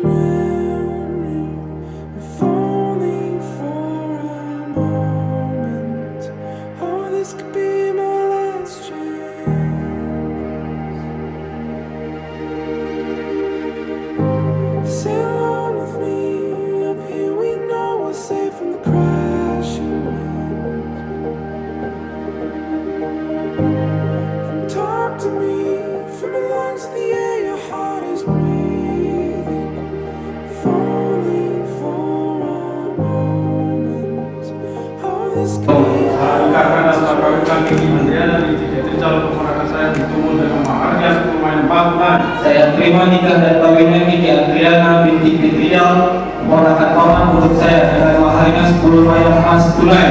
memory, if only for a moment. Oh, this could be my last chance. Sail on with me, up here we know we're safe from the crashing wind. And talk to me from the lungs of the air, your heart is breathing. If only for a moment. Oh, this could be Karena sebagai kaki Andrea dari Cicetir calon keponakan saya bertemu dengan maharnya pemain bangsa. Saya terima nikah dan kawinnya Niki Adriana binti Fitrial, keponakan paman untuk saya dengan maharnya 10 mayang emas tunai.